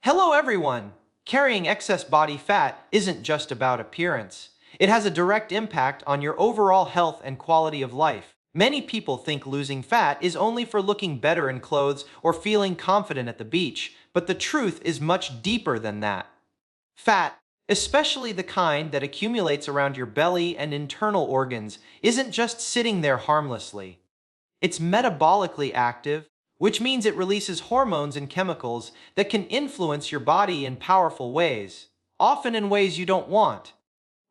Hello everyone! Carrying excess body fat isn't just about appearance. It has a direct impact on your overall health and quality of life. Many people think losing fat is only for looking better in clothes or feeling confident at the beach, but the truth is much deeper than that. Fat, especially the kind that accumulates around your belly and internal organs, isn't just sitting there harmlessly. It's metabolically active, which means it releases hormones and chemicals that can influence your body in powerful ways, often in ways you don't want.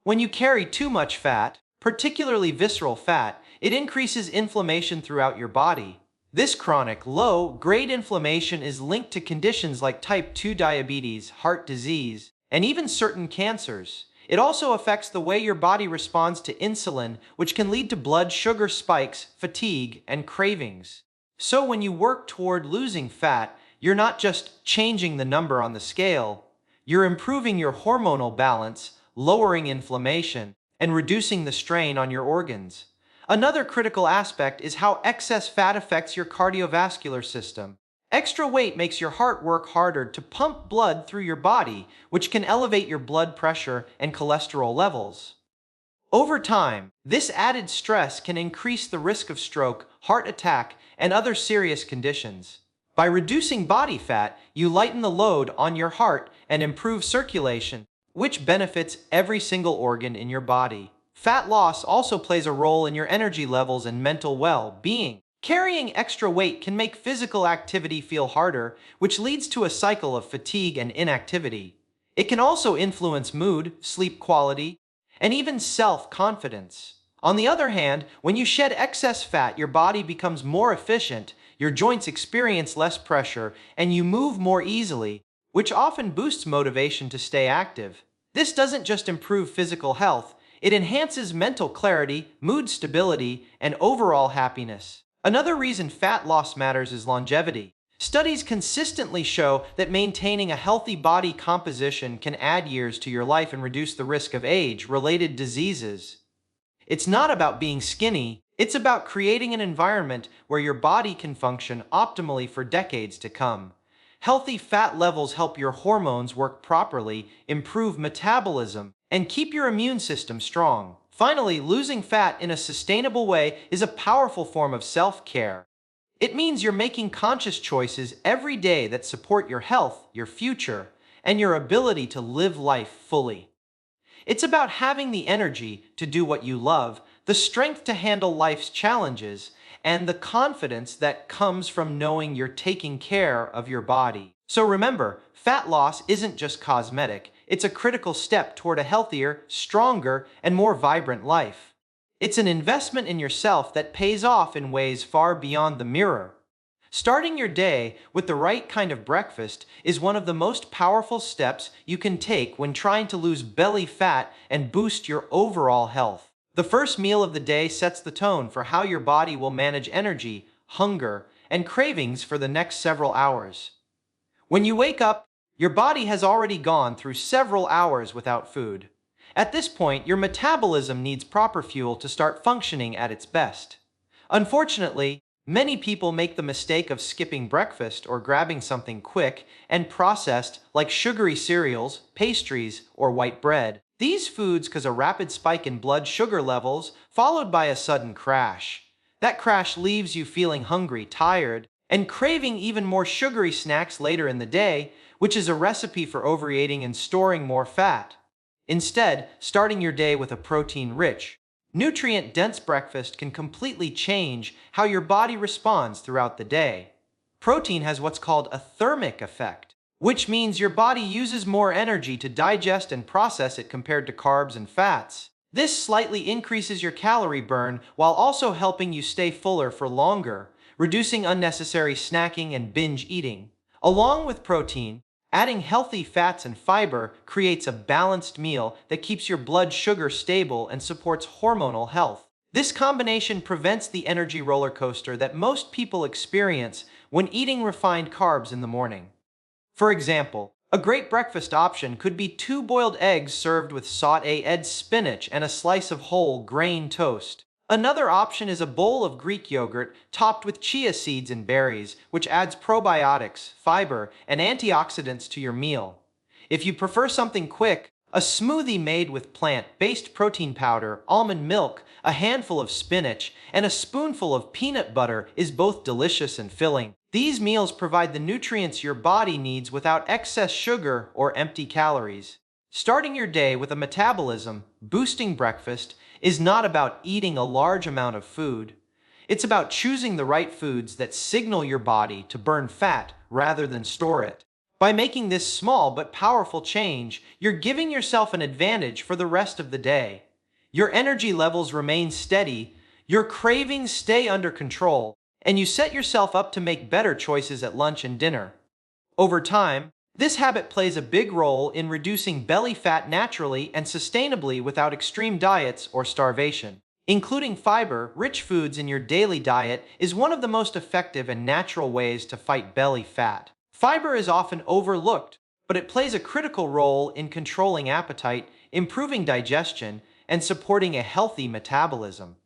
When you carry too much fat, particularly visceral fat, it increases inflammation throughout your body. This chronic, low-grade inflammation is linked to conditions like type 2 diabetes, heart disease, and even certain cancers. It also affects the way your body responds to insulin, which can lead to blood sugar spikes, fatigue, and cravings. So when you work toward losing fat, you're not just changing the number on the scale, you're improving your hormonal balance, lowering inflammation, and reducing the strain on your organs. Another critical aspect is how excess fat affects your cardiovascular system. Extra weight makes your heart work harder to pump blood through your body, which can elevate your blood pressure and cholesterol levels. Over time, this added stress can increase the risk of stroke, heart attack, and other serious conditions. By reducing body fat, you lighten the load on your heart and improve circulation, which benefits every single organ in your body. Fat loss also plays a role in your energy levels and mental well-being. Carrying extra weight can make physical activity feel harder, which leads to a cycle of fatigue and inactivity. It can also influence mood, sleep quality, and even self-confidence. On the other hand, when you shed excess fat, your body becomes more efficient, your joints experience less pressure, and you move more easily, which often boosts motivation to stay active. This doesn't just improve physical health, it enhances mental clarity, mood stability, and overall happiness. Another reason fat loss matters is longevity. Studies consistently show that maintaining a healthy body composition can add years to your life and reduce the risk of age-related diseases. It's not about being skinny, it's about creating an environment where your body can function optimally for decades to come. Healthy fat levels help your hormones work properly, improve metabolism, and keep your immune system strong. Finally, losing fat in a sustainable way is a powerful form of self-care. It means you're making conscious choices every day that support your health, your future, and your ability to live life fully. It's about having the energy to do what you love, the strength to handle life's challenges, and the confidence that comes from knowing you're taking care of your body. So remember, fat loss isn't just cosmetic, it's a critical step toward a healthier, stronger, and more vibrant life. It's an investment in yourself that pays off in ways far beyond the mirror. Starting your day with the right kind of breakfast is one of the most powerful steps you can take when trying to lose belly fat and boost your overall health. The first meal of the day sets the tone for how your body will manage energy, hunger, and cravings for the next several hours. When you wake up, your body has already gone through several hours without food. At this point, your metabolism needs proper fuel to start functioning at its best. Unfortunately, many people make the mistake of skipping breakfast or grabbing something quick and processed like sugary cereals, pastries, or white bread. These foods cause a rapid spike in blood sugar levels, followed by a sudden crash. That crash leaves you feeling hungry, tired, and craving even more sugary snacks later in the day, which is a recipe for overeating and storing more fat. Instead, starting your day with a protein-rich, nutrient-dense breakfast can completely change how your body responds throughout the day. Protein has what's called a thermic effect, which means your body uses more energy to digest and process it compared to carbs and fats. This slightly increases your calorie burn while also helping you stay fuller for longer, reducing unnecessary snacking and binge eating. Along with protein, adding healthy fats and fiber creates a balanced meal that keeps your blood sugar stable and supports hormonal health. This combination prevents the energy roller coaster that most people experience when eating refined carbs in the morning. For example, a great breakfast option could be 2 boiled eggs served with sautéed spinach and a slice of whole grain toast. Another option is a bowl of Greek yogurt topped with chia seeds and berries, which adds probiotics, fiber, and antioxidants to your meal. If you prefer something quick, a smoothie made with plant-based protein powder, almond milk, a handful of spinach, and a spoonful of peanut butter is both delicious and filling. These meals provide the nutrients your body needs without excess sugar or empty calories. Starting your day with a metabolism-boosting breakfast is not about eating a large amount of food. It's about choosing the right foods that signal your body to burn fat rather than store it. By making this small but powerful change, you're giving yourself an advantage for the rest of the day. Your energy levels remain steady, your cravings stay under control, and you set yourself up to make better choices at lunch and dinner. Over time, this habit plays a big role in reducing belly fat naturally and sustainably without extreme diets or starvation. Including fiber-rich foods in your daily diet is one of the most effective and natural ways to fight belly fat. Fiber is often overlooked, but it plays a critical role in controlling appetite, improving digestion, and supporting a healthy metabolism.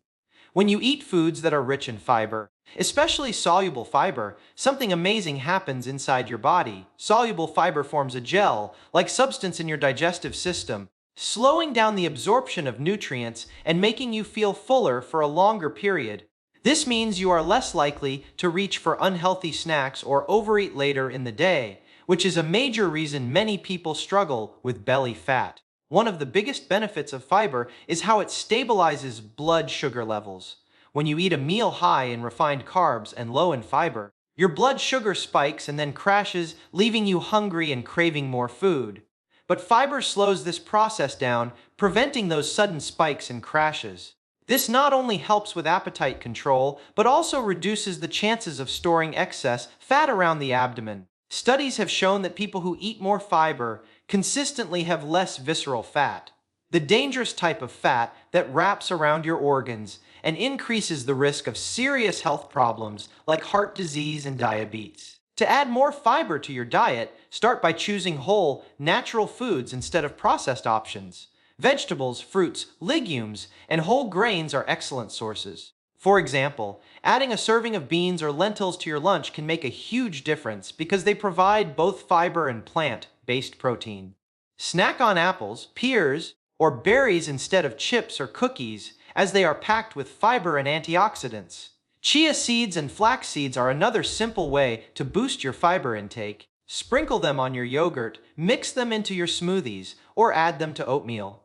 When you eat foods that are rich in fiber, especially soluble fiber, something amazing happens inside your body. Soluble fiber forms a gel-like substance in your digestive system, slowing down the absorption of nutrients and making you feel fuller for a longer period. This means you are less likely to reach for unhealthy snacks or overeat later in the day, which is a major reason many people struggle with belly fat. One of the biggest benefits of fiber is how it stabilizes blood sugar levels. When you eat a meal high in refined carbs and low in fiber, your blood sugar spikes and then crashes, leaving you hungry and craving more food. But fiber slows this process down, preventing those sudden spikes and crashes. This not only helps with appetite control, but also reduces the chances of storing excess fat around the abdomen. Studies have shown that people who eat more fiber consistently have less visceral fat, the dangerous type of fat that wraps around your organs and increases the risk of serious health problems like heart disease and diabetes. To add more fiber to your diet, start by choosing whole, natural foods instead of processed options. Vegetables, fruits, legumes, and whole grains are excellent sources. For example, adding a serving of beans or lentils to your lunch can make a huge difference because they provide both fiber and plant-based protein. Snack on apples, pears, or berries instead of chips or cookies, as they are packed with fiber and antioxidants. Chia seeds and flax seeds are another simple way to boost your fiber intake. Sprinkle them on your yogurt, mix them into your smoothies, or add them to oatmeal.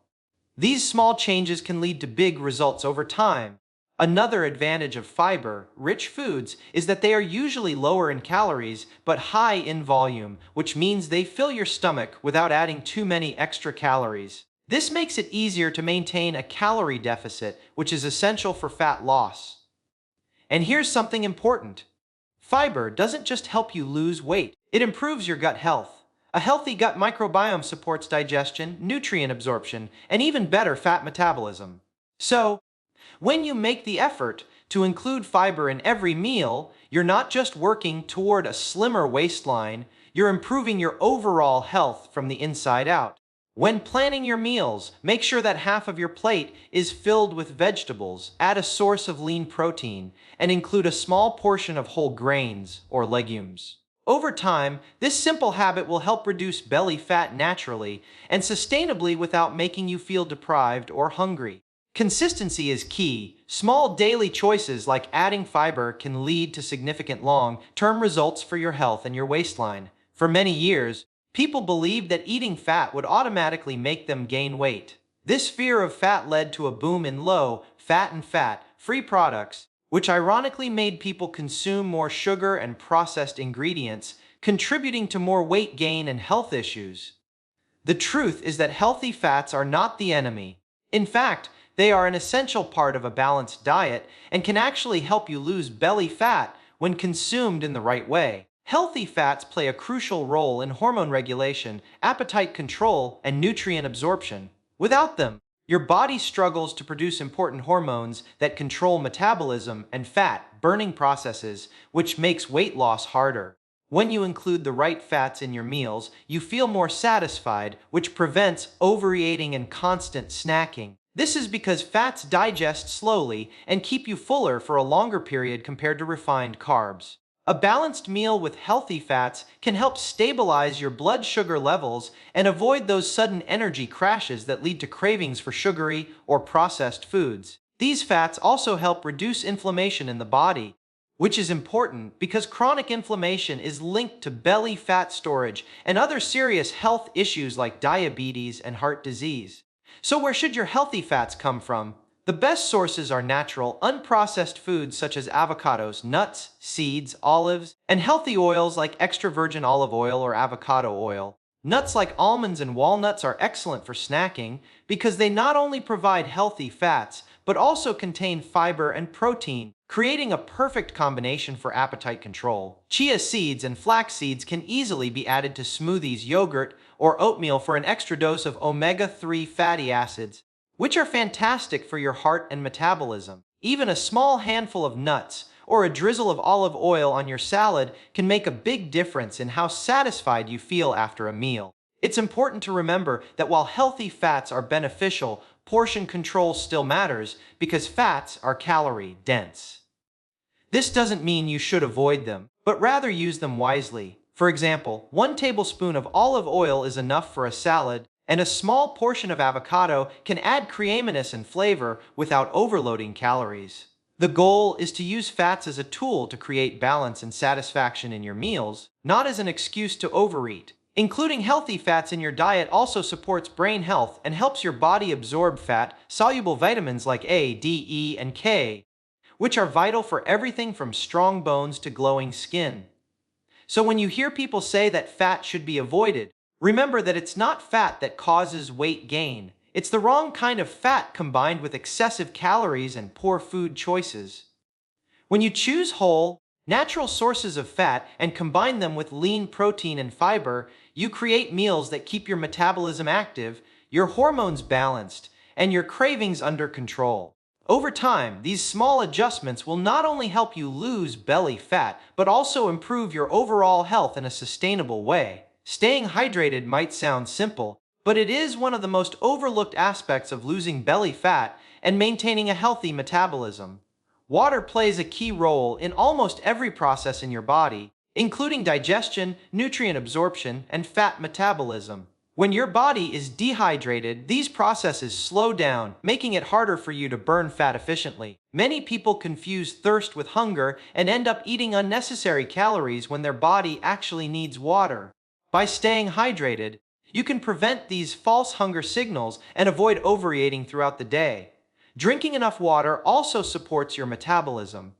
These small changes can lead to big results over time. Another advantage of fiber-rich foods is that they are usually lower in calories but high in volume, which means they fill your stomach without adding too many extra calories. This makes it easier to maintain a calorie deficit, which is essential for fat loss. And here's something important. Fiber doesn't just help you lose weight, it improves your gut health. A healthy gut microbiome supports digestion, nutrient absorption, and even better fat metabolism. So, when you make the effort to include fiber in every meal, you're not just working toward a slimmer waistline, you're improving your overall health from the inside out. When planning your meals, make sure that half of your plate is filled with vegetables, add a source of lean protein, and include a small portion of whole grains or legumes. Over time, this simple habit will help reduce belly fat naturally and sustainably without making you feel deprived or hungry. Consistency is key. Small daily choices like adding fiber can lead to significant long-term results for your health and your waistline. For many years, people believed that eating fat would automatically make them gain weight. This fear of fat led to a boom in low-fat and fat-free products, which ironically made people consume more sugar and processed ingredients, contributing to more weight gain and health issues. The truth is that healthy fats are not the enemy. In fact, they are an essential part of a balanced diet and can actually help you lose belly fat when consumed in the right way. Healthy fats play a crucial role in hormone regulation, appetite control, and nutrient absorption. Without them, your body struggles to produce important hormones that control metabolism and fat-burning processes, which makes weight loss harder. When you include the right fats in your meals, you feel more satisfied, which prevents overeating and constant snacking. This is because fats digest slowly and keep you fuller for a longer period compared to refined carbs. A balanced meal with healthy fats can help stabilize your blood sugar levels and avoid those sudden energy crashes that lead to cravings for sugary or processed foods. These fats also help reduce inflammation in the body, which is important because chronic inflammation is linked to belly fat storage and other serious health issues like diabetes and heart disease. So where should your healthy fats come from? The best sources are natural, unprocessed foods such as avocados, nuts, seeds, olives, and healthy oils like extra virgin olive oil or avocado oil. Nuts like almonds and walnuts are excellent for snacking because they not only provide healthy fats, but also contain fiber and protein, creating a perfect combination for appetite control. Chia seeds and flax seeds can easily be added to smoothies, yogurt, or oatmeal for an extra dose of omega-3 fatty acids, which are fantastic for your heart and metabolism. Even a small handful of nuts or a drizzle of olive oil on your salad can make a big difference in how satisfied you feel after a meal. It's important to remember that while healthy fats are beneficial, portion control still matters because fats are calorie dense. This doesn't mean you should avoid them, but rather use them wisely. For example, 1 tablespoon of olive oil is enough for a salad, and a small portion of avocado can add creaminess and flavor without overloading calories. The goal is to use fats as a tool to create balance and satisfaction in your meals, not as an excuse to overeat. Including healthy fats in your diet also supports brain health and helps your body absorb fat-soluble vitamins like A, D, E, and K, which are vital for everything from strong bones to glowing skin. So when you hear people say that fat should be avoided, remember that it's not fat that causes weight gain. It's the wrong kind of fat combined with excessive calories and poor food choices. When you choose whole, natural sources of fat and combine them with lean protein and fiber, you create meals that keep your metabolism active, your hormones balanced, and your cravings under control. Over time, these small adjustments will not only help you lose belly fat, but also improve your overall health in a sustainable way. Staying hydrated might sound simple, but it is one of the most overlooked aspects of losing belly fat and maintaining a healthy metabolism. Water plays a key role in almost every process in your body, including digestion, nutrient absorption, and fat metabolism. When your body is dehydrated, these processes slow down, making it harder for you to burn fat efficiently. Many people confuse thirst with hunger and end up eating unnecessary calories when their body actually needs water. By staying hydrated, you can prevent these false hunger signals and avoid overeating throughout the day. Drinking enough water also supports your metabolism.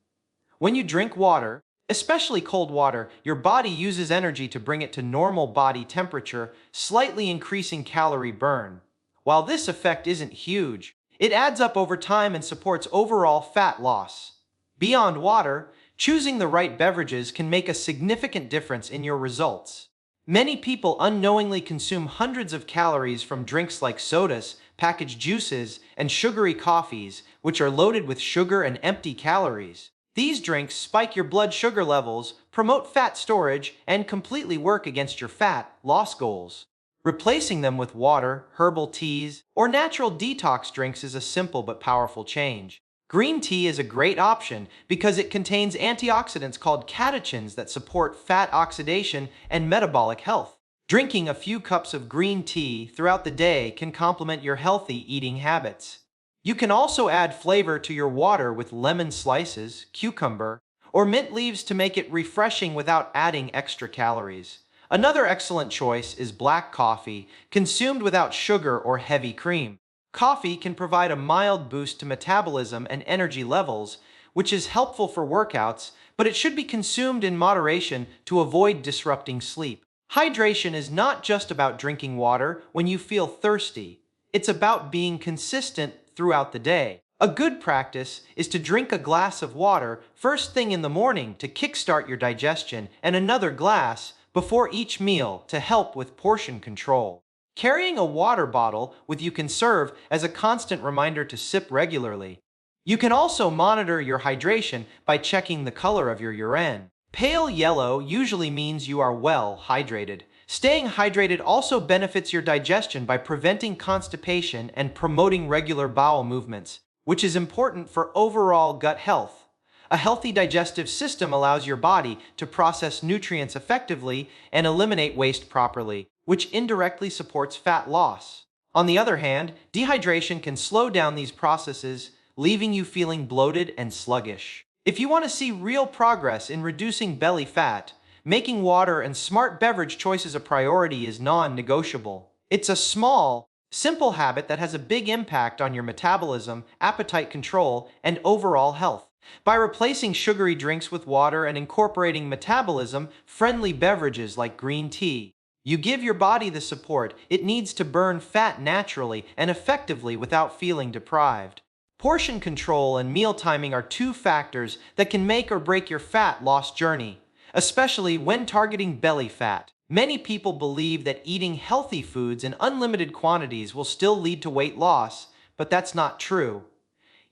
When you drink water, especially cold water, your body uses energy to bring it to normal body temperature, slightly increasing calorie burn. While this effect isn't huge, it adds up over time and supports overall fat loss. Beyond water, choosing the right beverages can make a significant difference in your results. Many people unknowingly consume hundreds of calories from drinks like sodas, packaged juices, and sugary coffees, which are loaded with sugar and empty calories. These drinks spike your blood sugar levels, promote fat storage, and completely work against your fat loss goals. Replacing them with water, herbal teas, or natural detox drinks is a simple but powerful change. Green tea is a great option because it contains antioxidants called catechins that support fat oxidation and metabolic health. Drinking a few cups of green tea throughout the day can complement your healthy eating habits. You can also add flavor to your water with lemon slices, cucumber, or mint leaves to make it refreshing without adding extra calories. Another excellent choice is black coffee, consumed without sugar or heavy cream. Coffee can provide a mild boost to metabolism and energy levels, which is helpful for workouts, but it should be consumed in moderation to avoid disrupting sleep. Hydration is not just about drinking water when you feel thirsty. It's about being consistent throughout the day. A good practice is to drink a glass of water first thing in the morning to kickstart your digestion and another glass before each meal to help with portion control. Carrying a water bottle with you can serve as a constant reminder to sip regularly. You can also monitor your hydration by checking the color of your urine. Pale yellow usually means you are well hydrated, Staying hydrated also benefits your digestion by preventing constipation and promoting regular bowel movements, which is important for overall gut health. A healthy digestive system allows your body to process nutrients effectively and eliminate waste properly, which indirectly supports fat loss. On the other hand, dehydration can slow down these processes, leaving you feeling bloated and sluggish. If you want to see real progress in reducing belly fat, making water and smart beverage choices a priority is non-negotiable. It's a small, simple habit that has a big impact on your metabolism, appetite control, and overall health. By replacing sugary drinks with water and incorporating metabolism-friendly beverages like green tea, you give your body the support it needs to burn fat naturally and effectively without feeling deprived. Portion control and meal timing are two factors that can make or break your fat loss journey, especially when targeting belly fat. Many people believe that eating healthy foods in unlimited quantities will still lead to weight loss, but that's not true.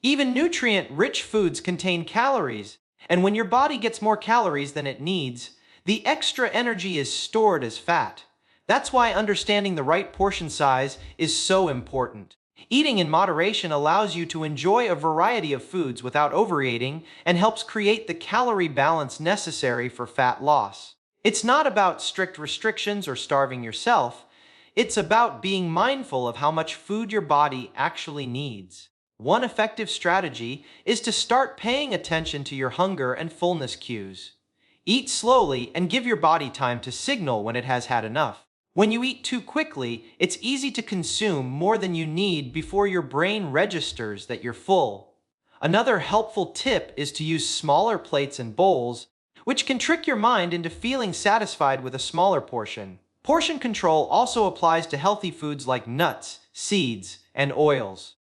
Even nutrient-rich foods contain calories, and when your body gets more calories than it needs, the extra energy is stored as fat. That's why understanding the right portion size is so important. Eating in moderation allows you to enjoy a variety of foods without overeating and helps create the calorie balance necessary for fat loss. It's not about strict restrictions or starving yourself. It's about being mindful of how much food your body actually needs. One effective strategy is to start paying attention to your hunger and fullness cues. Eat slowly and give your body time to signal when it has had enough. When you eat too quickly, it's easy to consume more than you need before your brain registers that you're full. Another helpful tip is to use smaller plates and bowls, which can trick your mind into feeling satisfied with a smaller portion. Portion control also applies to healthy foods like nuts, seeds, and oils.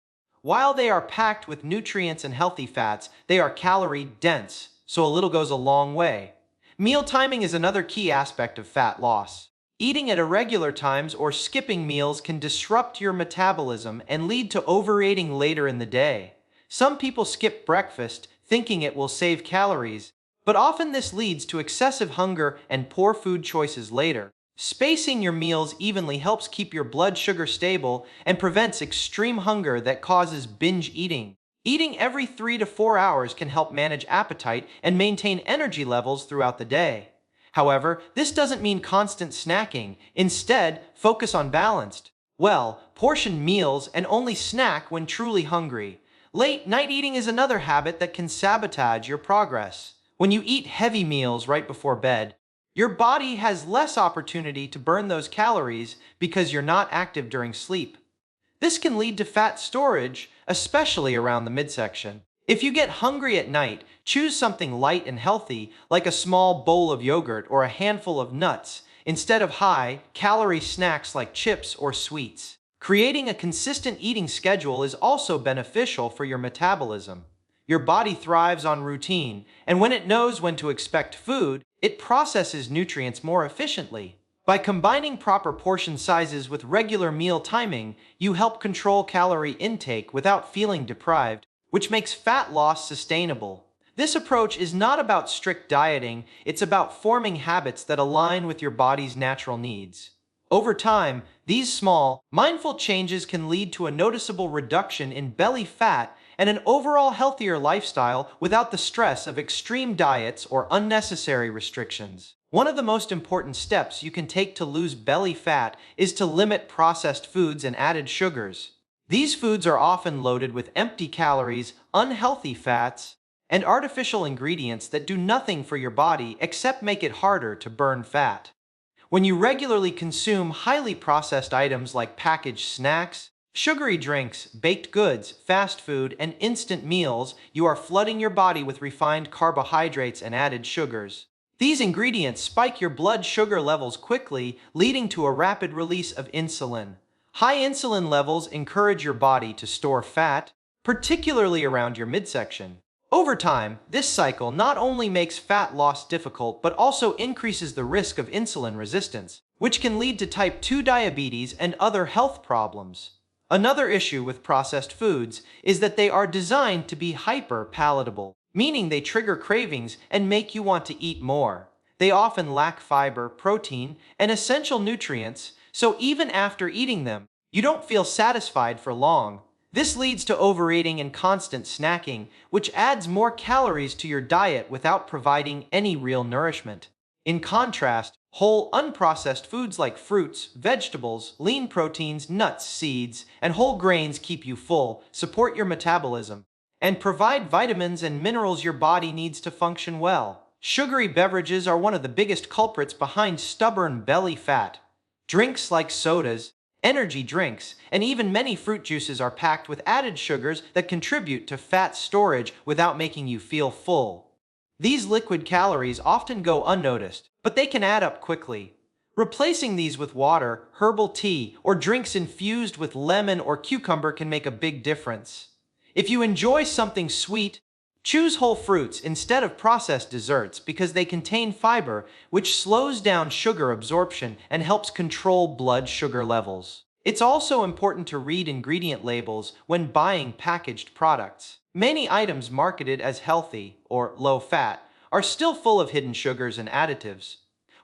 While they are packed with nutrients and healthy fats, they are calorie dense, so a little goes a long way. Meal timing is another key aspect of fat loss. Eating at irregular times or skipping meals can disrupt your metabolism and lead to overeating later in the day. Some people skip breakfast, thinking it will save calories, but often this leads to excessive hunger and poor food choices later. Spacing your meals evenly helps keep your blood sugar stable and prevents extreme hunger that causes binge eating. Eating every 3 to 4 hours can help manage appetite and maintain energy levels throughout the day. However, this doesn't mean constant snacking. Instead, focus on balanced, portioned meals and only snack when truly hungry. Late night eating is another habit that can sabotage your progress. When you eat heavy meals right before bed, your body has less opportunity to burn those calories because you're not active during sleep. This can lead to fat storage, especially around the midsection. If you get hungry at night, choose something light and healthy, like a small bowl of yogurt or a handful of nuts, instead of high-calorie snacks like chips or sweets. Creating a consistent eating schedule is also beneficial for your metabolism. Your body thrives on routine, and when it knows when to expect food, it processes nutrients more efficiently. By combining proper portion sizes with regular meal timing, you help control calorie intake without feeling deprived, which makes fat loss sustainable. This approach is not about strict dieting, it's about forming habits that align with your body's natural needs. Over time, these small, mindful changes can lead to a noticeable reduction in belly fat and an overall healthier lifestyle without the stress of extreme diets or unnecessary restrictions. One of the most important steps you can take to lose belly fat is to limit processed foods and added sugars. These foods are often loaded with empty calories, unhealthy fats, and artificial ingredients that do nothing for your body except make it harder to burn fat. When you regularly consume highly processed items like packaged snacks, sugary drinks, baked goods, fast food, and instant meals, you are flooding your body with refined carbohydrates and added sugars. These ingredients spike your blood sugar levels quickly, leading to a rapid release of insulin. High insulin levels encourage your body to store fat, particularly around your midsection. Over time, this cycle not only makes fat loss difficult but also increases the risk of insulin resistance, which can lead to type 2 diabetes and other health problems. Another issue with processed foods is that they are designed to be hyper-palatable, meaning they trigger cravings and make you want to eat more. they often lack fiber, protein, and essential nutrients, so even after eating them, you don't feel satisfied for long. This leads to overeating and constant snacking, which adds more calories to your diet without providing any real nourishment. In contrast, whole, unprocessed foods like fruits, vegetables, lean proteins, nuts, seeds, and whole grains keep you full, support your metabolism, and provide vitamins and minerals your body needs to function well. Sugary beverages are one of the biggest culprits behind stubborn belly fat. Drinks like sodas, energy drinks, and even many fruit juices are packed with added sugars that contribute to fat storage without making you feel full. These liquid calories often go unnoticed, but they can add up quickly. Replacing these with water, herbal tea, or drinks infused with lemon or cucumber can make a big difference. If you enjoy something sweet, choose whole fruits instead of processed desserts because they contain fiber, which slows down sugar absorption and helps control blood sugar levels. It's also important to read ingredient labels when buying packaged products. Many items marketed as healthy or low fat are still full of hidden sugars and additives.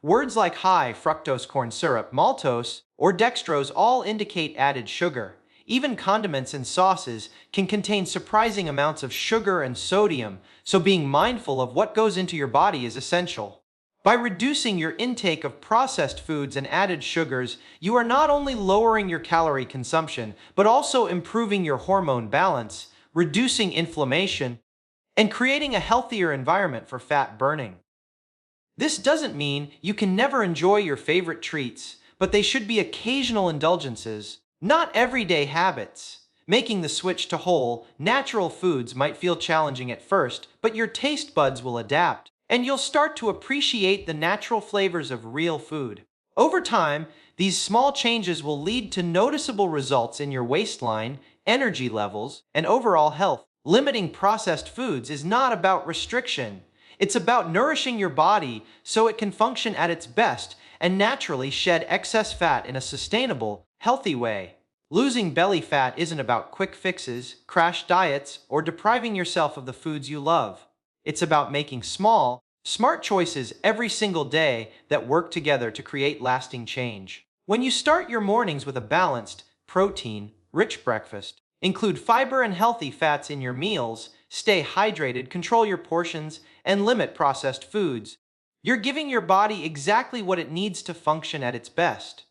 Words like high fructose corn syrup, maltose, or dextrose all indicate added sugar. Even condiments and sauces can contain surprising amounts of sugar and sodium, so being mindful of what goes into your body is essential. By reducing your intake of processed foods and added sugars, you are not only lowering your calorie consumption, but also improving your hormone balance, reducing inflammation, and creating a healthier environment for fat burning. This doesn't mean you can never enjoy your favorite treats, but they should be occasional indulgences, not everyday habits. Making the switch to whole, natural foods might feel challenging at first, but your taste buds will adapt, and you'll start to appreciate the natural flavors of real food. Over time, these small changes will lead to noticeable results in your waistline, energy levels, and overall health. Limiting processed foods is not about restriction. It's about nourishing your body so it can function at its best and naturally shed excess fat in a sustainable, healthy way. Losing belly fat isn't about quick fixes, crash diets, or depriving yourself of the foods you love. It's about making small, smart choices every single day that work together to create lasting change. When you start your mornings with a balanced, protein-rich breakfast, include fiber and healthy fats in your meals, stay hydrated, control your portions, and limit processed foods, you're giving your body exactly what it needs to function at its best.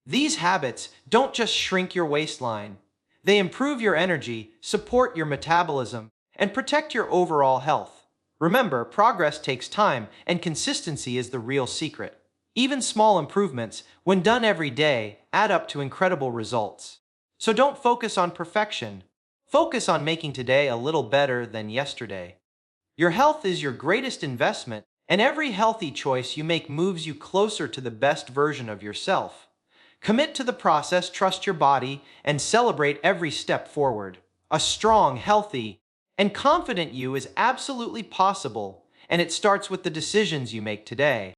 These habits don't just shrink your waistline. They improve your energy, support your metabolism, and protect your overall health. Remember, progress takes time, and consistency is the real secret. Even small improvements, when done every day, add up to incredible results. So don't focus on perfection. Focus on making today a little better than yesterday. Your health is your greatest investment, and every healthy choice you make moves you closer to the best version of yourself. Commit to the process, trust your body, and celebrate every step forward. A strong, healthy, and confident you is absolutely possible, and it starts with the decisions you make today.